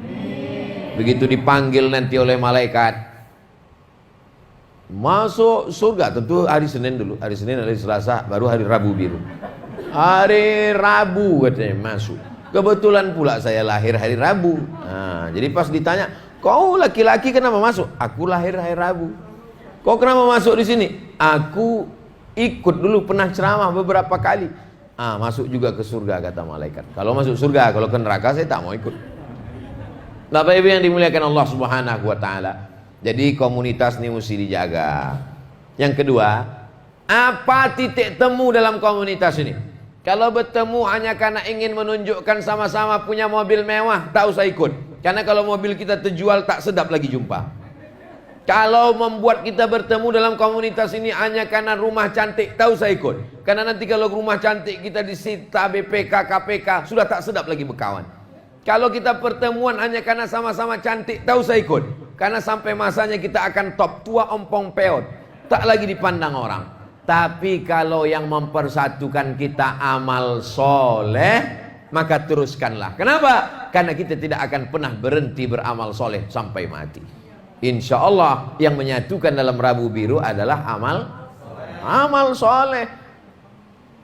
Speaker 1: Begitu dipanggil nanti oleh malaikat masuk surga, tentu hari Senin dulu. Hari Senin, hari Selasa, baru hari Rabu Biru. Hari Rabu katanya masuk. Kebetulan pula saya lahir hari Rabu. Nah, jadi pas ditanya, "Kau laki-laki kenapa masuk?" "Aku lahir hari Rabu." "Kau kenapa masuk di sini?" "Aku ikut dulu pernah ceramah beberapa kali." "Ah, masuk juga ke surga," kata malaikat. Kalau masuk surga, kalau ke neraka saya tak mau ikut. Bapak Ibu yang dimuliakan Allah Subhanahu wa taala. Jadi komunitas ini mesti dijaga. Yang kedua, apa titik temu dalam komunitas ini? Kalau bertemu hanya karena ingin menunjukkan sama-sama punya mobil mewah, tak usah ikut. Karena kalau mobil kita terjual tak sedap lagi jumpa. Kalau membuat kita bertemu dalam komunitas ini hanya karena rumah cantik, tak usah ikut. Karena nanti kalau rumah cantik kita disita BPK, KPK, sudah tak sedap lagi berkawan. Kalau kita pertemuan hanya karena sama-sama cantik, tak usah ikut. Karena sampai masanya kita akan top, tua ompong peot, tak lagi dipandang orang. Tapi kalau yang mempersatukan kita amal soleh, maka teruskanlah. Kenapa? Karena kita tidak akan pernah berhenti beramal soleh sampai mati. Insya Allah yang menyatukan dalam Rabu Biru adalah amal soleh.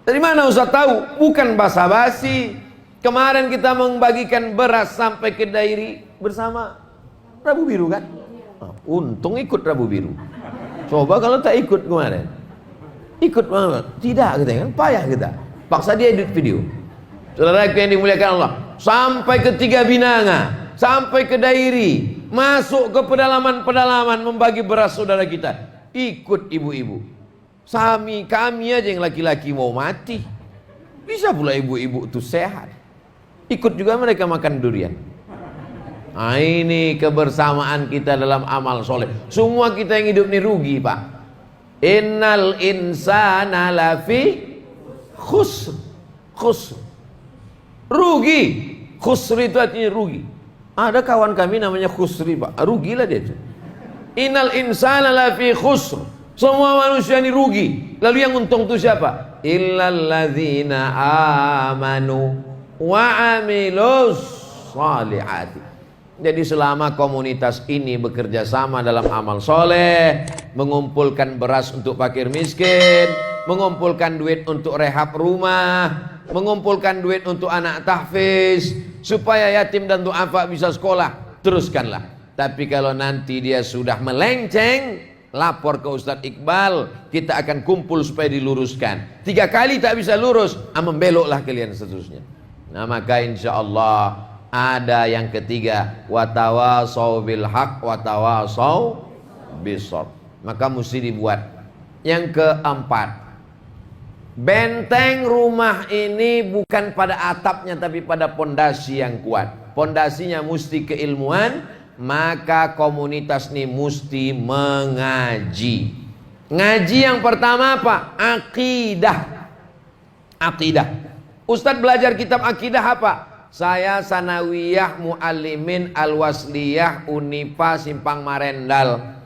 Speaker 1: Dari mana Ustaz tahu? Bukan basa-basi. Kemarin kita membagikan beras sampai ke dairi bersama Rabu Biru kan? Untung ikut Rabu Biru. Coba kalau tak ikut kemarin. Ikut mana? Tidak kita kan payah kita. Paksa dia edit video. Saudara yang dimuliakan Allah, sampai ke Tiga Binanga, sampai ke dairi, masuk ke pedalaman-pedalaman membagi beras saudara kita. Ikut ibu-ibu. Kami aja yang laki-laki mau mati. Bisa pula ibu-ibu itu sehat. Ikut juga mereka makan durian. Nah, ini kebersamaan kita dalam amal soleh. Semua kita yang hidup ini rugi, Pak. Innal insana lafi khusr. Khusr. Rugi. Khusr itu artinya rugi. Ada kawan kami namanya Khusri, Pak. Rugilah dia itu. Innal insana lafi khusr. Semua manusia ini rugi. Lalu yang untung itu siapa? Illal ladzina amanu wa amilus salihati. Jadi selama komunitas ini bekerja sama dalam amal soleh, mengumpulkan beras untuk fakir miskin, mengumpulkan duit untuk rehab rumah, mengumpulkan duit untuk anak tahfiz, supaya yatim dan duafa bisa sekolah, teruskanlah. Tapi kalau nanti dia sudah melenceng, lapor ke Ustadz Iqbal, kita akan kumpul supaya diluruskan. 3 kali tak bisa lurus, membeloklah kalian seterusnya. Nah, maka insya Allah Ada yang ketiga, watawasau bil haq watawasau bisabr. Maka mesti dibuat. Yang keempat, benteng rumah ini bukan pada atapnya tapi pada pondasi yang kuat. Pondasinya mesti keilmuan, maka komunitas ini mesti mengaji. Ngaji yang pertama apa? Akidah. Akidah. Ustadz belajar kitab akidah apa? Saya Sanawiyah Muallimin Al-Wasliyah Unipa Simpang Marendal.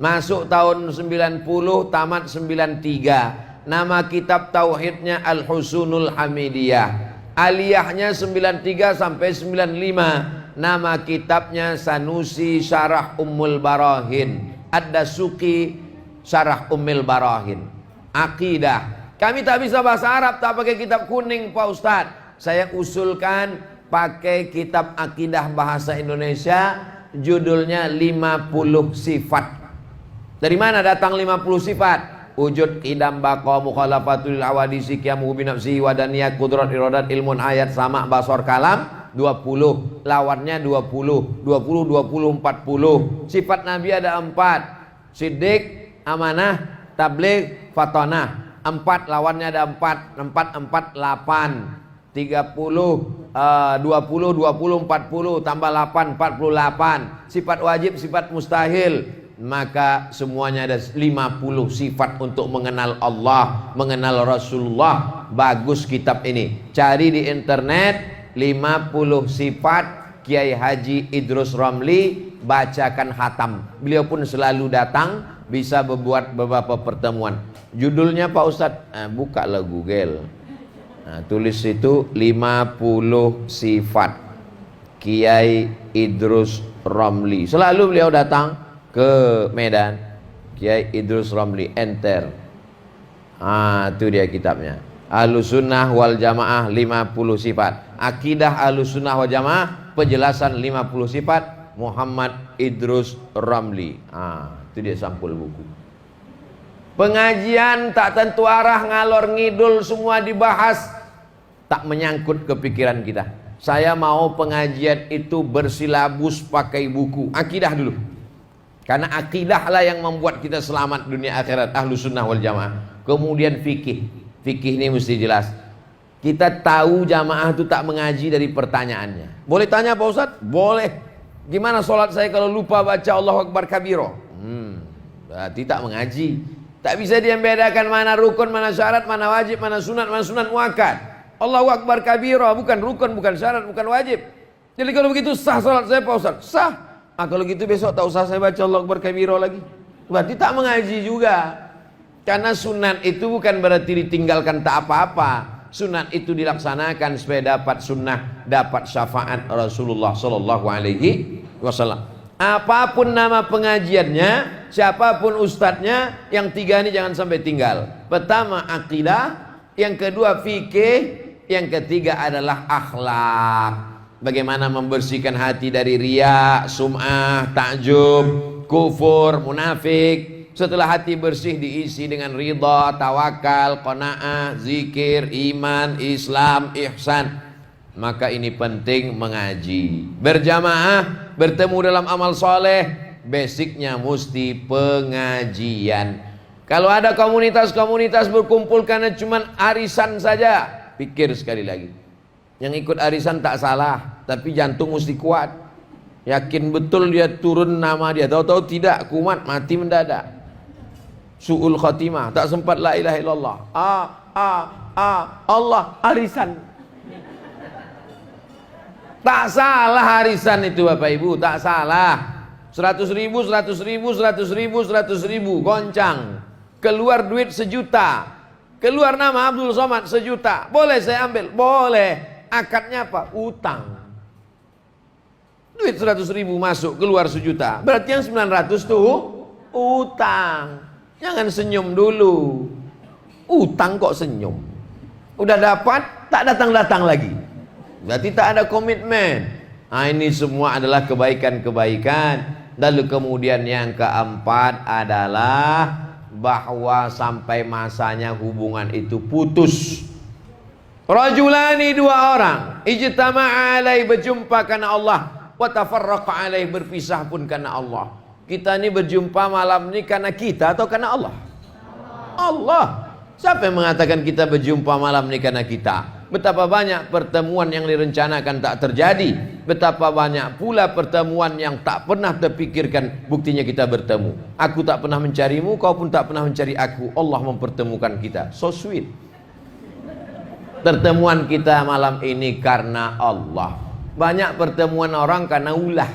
Speaker 1: Masuk tahun 90, tamat 93. Nama kitab tauhidnya Al-Husunul Hamidiyah. Aliyahnya 93 sampai 95. Nama kitabnya Sanusi Syarah Ummul Barahin. Ad-Dasuki Syarah Ummul Barahin. Akidah. Kami tak bisa bahasa Arab, tak pakai kitab kuning Pak Ustadz. Saya usulkan pakai kitab akidah bahasa Indonesia, judulnya 50 sifat. Dari mana datang 50 sifat? Wujud, qidam, baqa, mukhalafatul awadisi, qiyamu bi nafsihi, wadaniyat, qudrat, iradat, ilmun, ayat, sama, basor, kalam. 20. Lawannya 20. 20, 20, 40. Sifat Nabi ada 4. Siddiq, amanah, tabligh, fatonah. 4 lawannya ada 4. 4, 4, 8. 30, 20, 20, 40 tambah 8, 48. Sifat wajib, sifat mustahil. Maka semuanya ada 50 sifat untuk mengenal Allah, mengenal Rasulullah. Bagus kitab ini. Cari di internet 50 sifat Kiai Haji Idrus Ramli, bacakan khatam. Beliau pun selalu datang, bisa membuat beberapa pertemuan. Judulnya Pak Ustadz, bukalah Google. Nah, tulis itu 50 sifat Kiai Idrus Ramli. Selalu beliau datang ke Medan. Kiai Idrus Ramli, enter. Itu dia kitabnya. Ahlussunnah wal Jamaah 50 sifat. Akidah Ahlussunnah wal Jamaah, penjelasan 50 sifat Muhammad Idrus Ramli. Itu dia sampul buku. Pengajian tak tentu arah, ngalor ngidul, semua dibahas, tak menyangkut ke pikiran kita. Saya mau pengajian itu bersilabus pakai buku akidah dulu, karena akidahlah yang membuat kita selamat dunia akhirat. Ahlussunnah wal Jamaah. Kemudian fikih. Fikih ini mesti jelas. Kita tahu jamaah itu tak mengaji dari pertanyaannya. Boleh tanya Pak Ustadz? Boleh. Gimana sholat saya kalau lupa baca Allahu Akbar kabiro? Berarti tak mengaji. Tak bisa dia membedakan mana rukun, mana syarat, mana wajib, mana sunat muakkad. Allahu Akbar kabira, bukan rukun, bukan syarat, bukan wajib. Jadi kalau begitu sah salat saya Pak Ustaz? Sah. Kalau gitu besok tak usah saya baca Allahu Akbar kabira lagi. Berarti tak mengaji juga. Karena sunat itu bukan berarti ditinggalkan tak apa-apa. Sunat itu dilaksanakan supaya dapat sunnah, dapat syafaat Rasulullah sallallahu alaihi wasallam. Apapun nama pengajiannya, siapapun ustadznya, yang tiga ini jangan sampai tinggal. Pertama akidah, yang kedua fikih, yang ketiga adalah akhlak. Bagaimana membersihkan hati dari riya, sum'ah, ta'jub, kufur, munafik. Setelah hati bersih diisi dengan ridha, tawakal, qanaah, zikir, iman, Islam, ihsan. Maka ini penting mengaji. Berjamaah, bertemu dalam amal soleh, basicnya mesti pengajian. Kalau ada komunitas-komunitas berkumpul karena cuma arisan saja, pikir sekali lagi. Yang ikut arisan tak salah, tapi jantung mesti kuat. Yakin betul dia turun nama dia, tahu-tahu tidak kumat, mati mendadak. Su'ul khatimah, tak sempat la ilaha illallah. Allah arisan. Tak salah arisan itu Bapak Ibu, tak salah. 100 ribu, 100 ribu, 100 ribu, 100 ribu, goncang. Keluar duit 1 juta. Keluar nama Abdul Somad 1 juta. Boleh saya ambil? Boleh. Akadnya apa? Utang. Duit 100 ribu masuk, keluar 1 juta. Berarti yang 900 tuh utang. Jangan senyum dulu. Utang kok senyum. Udah dapat, tak datang-datang lagi. Berarti tak ada komitmen. Ini semua adalah kebaikan-kebaikan. Lalu kemudian yang keempat adalah bahwa sampai masanya hubungan itu putus. Rajulani, dua orang, ijtama'a alai, berjumpa karena Allah, wa tafarraqa alai, berpisah pun karena Allah. Kita ini berjumpa malam ini karena kita atau karena Allah? Allah. Siapa yang mengatakan kita berjumpa malam ini karena kita? Betapa banyak pertemuan yang direncanakan tak terjadi. Betapa banyak pula pertemuan yang tak pernah terpikirkan, buktinya kita bertemu. Aku tak pernah mencarimu, kau pun tak pernah mencari aku. Allah mempertemukan kita. So sweet. Pertemuan kita malam ini karena Allah. Banyak pertemuan orang karena ulah.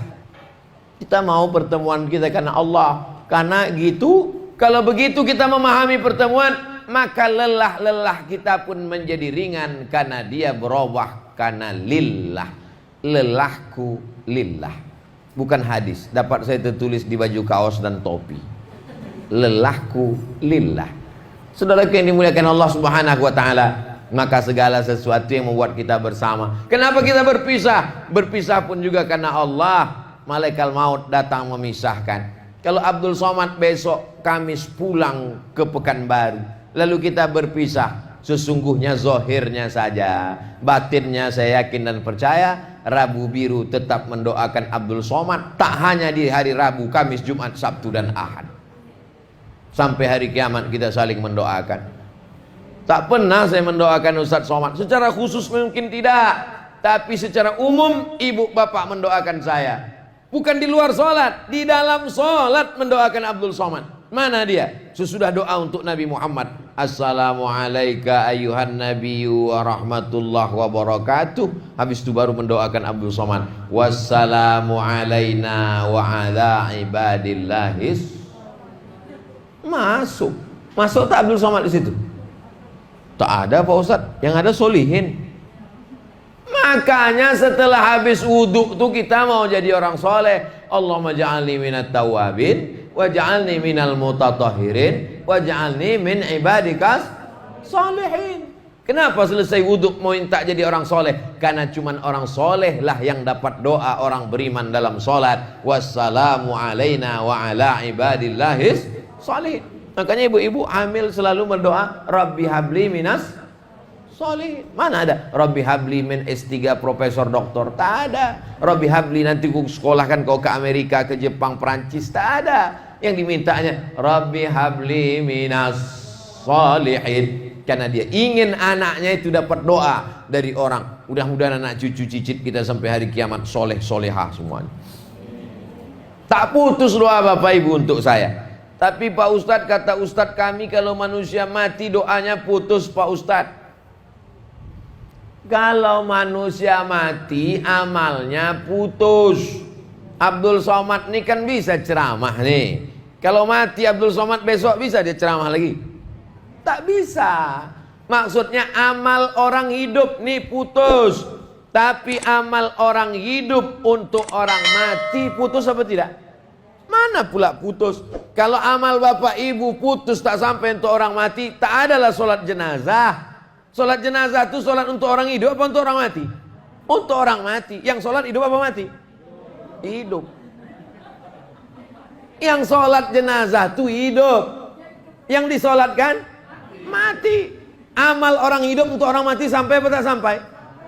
Speaker 1: Kita mau pertemuan kita karena Allah. Karena gitu, kalau begitu kita memahami pertemuan, maka lelah-lelah kita pun menjadi ringan karena dia berubah karena lillah. Lelahku lillah. Bukan hadis, dapat saya tertulis di baju kaos dan topi. Lelahku lillah. Saudaraku yang dimuliakan Allah Subhanahu wa taala, maka segala sesuatu yang membuat kita bersama. Kenapa kita berpisah? Berpisah pun juga karena Allah. Malaikat maut datang memisahkan. Kalau Abdul Somad besok Kamis pulang ke Pekanbaru, lalu kita berpisah, sesungguhnya zahirnya saja, batinnya saya yakin dan percaya Rabu Biru tetap mendoakan Abdul Somad, tak hanya di hari Rabu, Kamis, Jumat, Sabtu dan Ahad. Sampai hari kiamat kita saling mendoakan. Tak pernah saya mendoakan Ustaz Somad secara khusus, mungkin tidak, tapi secara umum ibu bapak mendoakan saya. Bukan di luar sholat, di dalam sholat mendoakan Abdul Somad. Mana dia? Sesudah doa untuk Nabi Muhammad, Assalamualaikum ayuhan nabiyyu wa rahmatullahi wa barakatuh. Habis itu baru mendoakan Abdul Somad, wassalamu alaina wa ala ibadillahis. Masuk tak Abdul Somad di situ? Tak ada Pak Ustadz, yang ada solihin. Makanya setelah habis wudhu tuh kita mau jadi orang soleh. Allahumma ja'alni minat tawabin wa ja'alni minal mutatahhirin wa ja'alni min ibadikas solehin. Kenapa selesai wudhu mau minta jadi orang soleh? Karena cuman orang soleh lah yang dapat doa orang beriman dalam solat. Wassalamu alaina wa ala ibadillahis solehin. Makanya ibu-ibu hamil selalu berdoa, Rabbi habli minas soleh. Mana ada Rabbi habli min S3 profesor doktor? Tak ada. Rabbi habli nanti ku sekolahkan kau ke Amerika, ke Jepang, Perancis. Tak ada. Yang dimintanya Rabbi habli minas solehin. Karena dia ingin anaknya itu dapat doa dari orang. Mudah-mudahan anak cucu cicit kita sampai hari kiamat soleh solehah semuanya. Tak putus doa bapak ibu untuk saya. Tapi Pak Ustadz, kata Ustadz kami, kalau manusia mati doanya putus Pak Ustadz. Kalau manusia mati amalnya putus. Abdul Somad ini kan bisa ceramah nih. Kalau mati Abdul Somad besok bisa dia ceramah lagi? Tak bisa. Maksudnya amal orang hidup nih putus. Tapi amal orang hidup untuk orang mati putus apa tidak? Mana pula putus? Kalau amal bapak ibu putus tak sampai untuk orang mati, tak adalah sholat jenazah. Sholat jenazah itu sholat untuk orang hidup apa untuk orang mati? Untuk orang mati. Yang sholat hidup apa mati? Hidup. Yang sholat jenazah itu hidup. Yang disolatkan mati. Amal orang hidup untuk orang mati sampai apa tak sampai?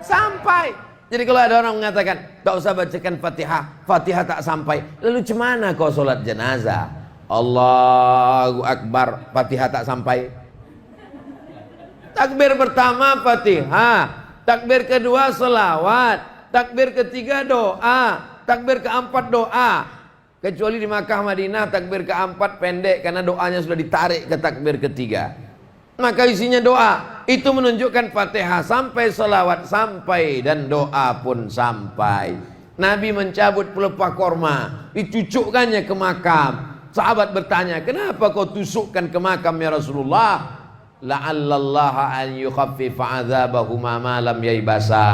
Speaker 1: Sampai. Jadi kalau ada orang mengatakan tak usah bacakan Fatihah, Fatihah tak sampai, lalu cemana kau sholat jenazah? Allahu Akbar, Fatihah tak sampai. Takbir pertama Fatihah, takbir kedua selawat, takbir ketiga doa, takbir keempat doa. Kecuali di Makkah Madinah takbir keempat pendek karena doanya sudah ditarik ke takbir ketiga. Maka isinya doa. Itu menunjukkan Fatihah sampai, selawat sampai, dan doa pun sampai. Nabi mencabut pelepah korma, dicucukkannya ke makam. Sahabat bertanya, kenapa kau tusukkan ke makam ya Rasulullah? La'allallaha an yukhaffifa adzabahuma ma lam yaibasa.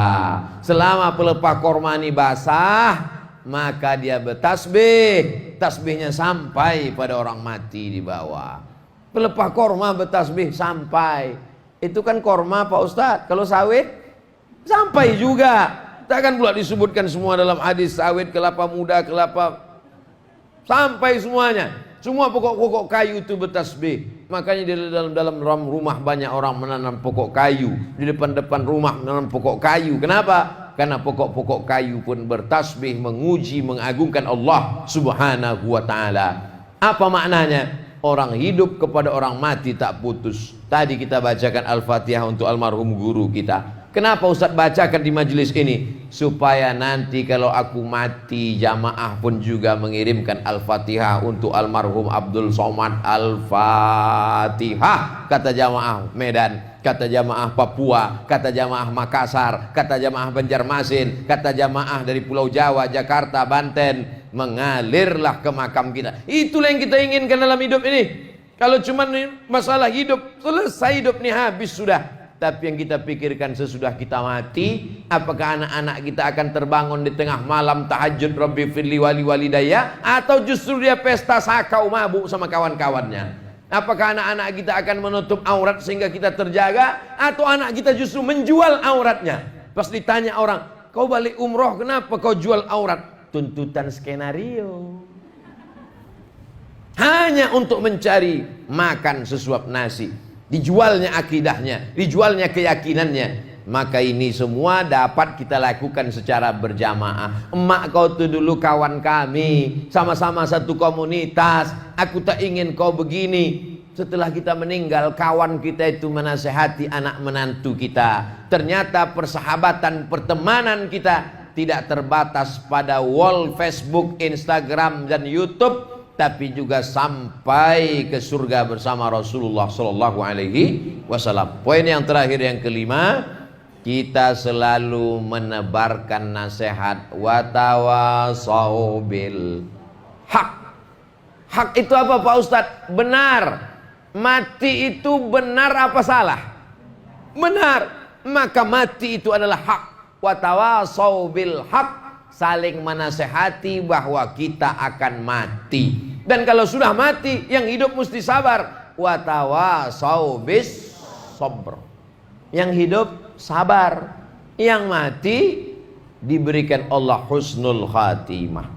Speaker 1: Selama pelepah korma ini basah, maka dia bertasbih. Tasbihnya sampai pada orang mati di bawah. Pelepah korma bertasbih sampai. Itu kan korma Pak Ustadz. Kalau sawit sampai juga. Takkan pula disebutkan semua dalam hadis sawit, kelapa muda, kelapa, sampai semuanya. Semua pokok-pokok kayu itu bertasbih. Makanya di dalam rumah banyak orang menanam pokok kayu. Di depan-depan rumah menanam pokok kayu. Kenapa? Karena pokok-pokok kayu pun bertasbih, menguji, mengagungkan Allah Subhanahu wa ta'ala. Apa maknanya? Orang hidup kepada orang mati tak putus. Tadi kita bacakan Al-Fatihah untuk almarhum guru kita. Kenapa Ustaz bacakan di majelis ini? Supaya nanti kalau aku mati, jamaah pun juga mengirimkan Al-Fatihah untuk almarhum Abdul Somad. Al-Fatihah, kata jamaah Medan, kata jamaah Papua, kata jamaah Makassar, kata jamaah Banjarmasin, kata jamaah dari Pulau Jawa, Jakarta, Banten. Mengalirlah ke makam kita. Itulah yang kita inginkan dalam hidup ini. Kalau cuma masalah hidup, selesai hidup nih, habis sudah. Tapi yang kita pikirkan sesudah kita mati, apakah anak-anak kita akan terbangun di tengah malam tahajud Rabbi firli wali walidayya, atau justru dia pesta sakau mabuk sama kawan-kawannya? Apakah anak-anak kita akan menutup aurat sehingga kita terjaga, atau anak kita justru menjual auratnya? Pas ditanya orang, kau balik umroh kenapa kau jual aurat? Tuntutan skenario. Hanya untuk mencari makan sesuap nasi. Dijualnya akidahnya, dijualnya keyakinannya. Maka ini semua dapat kita lakukan secara berjamaah. Emak kau tuh dulu kawan kami, sama-sama satu komunitas. Aku tak ingin kau begini. Setelah kita meninggal, kawan kita itu menasehati anak menantu kita. Ternyata persahabatan, pertemanan kita tidak terbatas pada wall Facebook, Instagram, dan YouTube, tapi juga sampai ke surga bersama Rasulullah Sallallahu Alaihi Wasallam. Poin yang terakhir, yang kelima, kita selalu menebarkan nasihat watawasau bil hak. Hak itu apa Pak Ustadz? Benar. Mati itu benar apa salah? Benar. Maka mati itu adalah hak. Watawasau bil haq, saling menasehati bahwa kita akan mati. Dan kalau sudah mati, yang hidup mesti sabar. Watawasau bis sabr, yang hidup sabar, yang mati diberikan Allah husnul khatimah.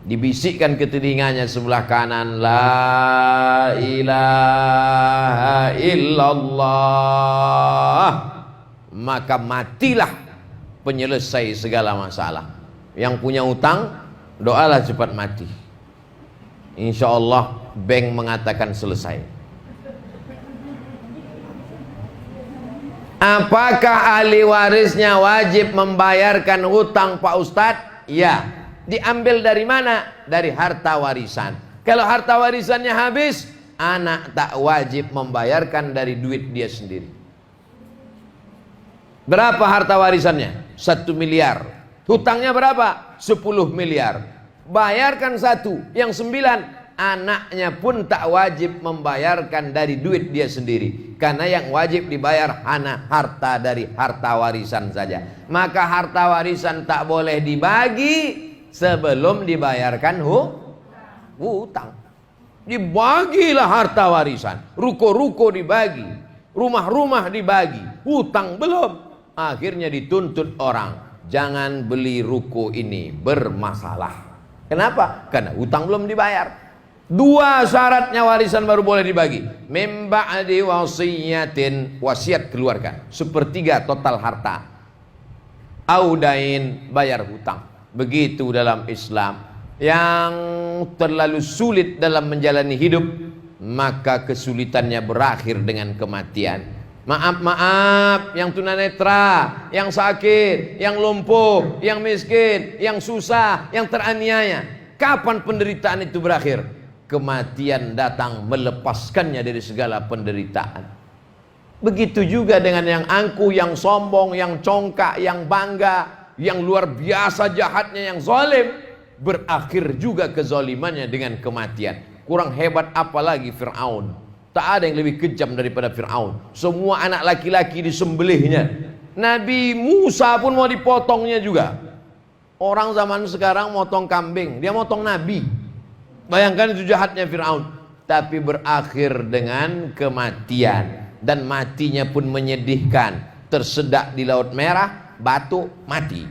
Speaker 1: Dibisikkan ke telinganya sebelah kanan, la ilaha illallah, maka matilah penyelesai segala masalah. Yang punya utang, doalah cepat mati. Insya Allah bank mengatakan selesai. Apakah ahli warisnya wajib membayarkan hutang Pak Ustadz? Ya. Diambil dari mana? Dari harta warisan. Kalau harta warisannya habis, anak tak wajib membayarkan dari duit dia sendiri. Berapa harta warisannya? 1 miliar. Hutangnya berapa? 10 miliar. Bayarkan 1, yang 9 anaknya pun tak wajib membayarkan dari duit dia sendiri. Karena yang wajib dibayar hanya harta dari harta warisan saja. Maka harta warisan tak boleh dibagi sebelum dibayarkan hutang. Dibagilah harta warisan. Ruko-ruko dibagi, rumah-rumah dibagi, hutang belum. Akhirnya dituntut orang, jangan beli ruko ini, bermasalah. Kenapa? Karena hutang belum dibayar. 2 syaratnya warisan baru boleh dibagi. Mim ba'di wasiyatin, wasiat keluarkan 1/3 total harta. Audain, bayar hutang. Begitu dalam Islam. Yang terlalu sulit dalam menjalani hidup, maka kesulitannya berakhir dengan kematian. Maaf, yang tunanetra, yang sakit, yang lumpuh, yang miskin, yang susah, yang teraniaya. Kapan penderitaan itu berakhir? Kematian datang melepaskannya dari segala penderitaan. Begitu juga dengan yang angkuh, yang sombong, yang congkak, yang bangga, yang luar biasa jahatnya, yang zalim. Berakhir juga kezalimannya dengan kematian. Kurang hebat apalagi Fir'aun. Tak ada yang lebih kejam daripada Fir'aun. Semua anak laki-laki disembelihnya. Nabi Musa pun mau dipotongnya juga. Orang zaman sekarang motong kambing, dia motong Nabi. Bayangkan itu jahatnya Fir'aun. Tapi berakhir dengan kematian. Dan matinya pun menyedihkan. Tersedak di Laut Merah, batu, mati.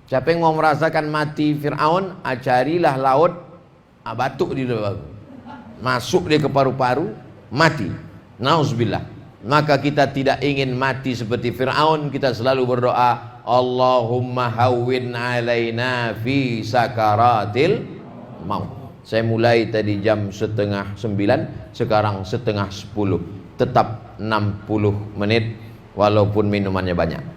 Speaker 1: Siapa yang mau merasakan mati Fir'aun, carilah laut, batu di dalam. Masuk dia ke paru-paru, mati. Nauzubillah. Maka kita tidak ingin mati seperti Fir'aun. Kita selalu berdoa, Allahumma hawwin alaina fi sakaratil maut. Saya mulai tadi jam 8:30, sekarang 8:30. Tetap 60 menit walaupun minumannya banyak.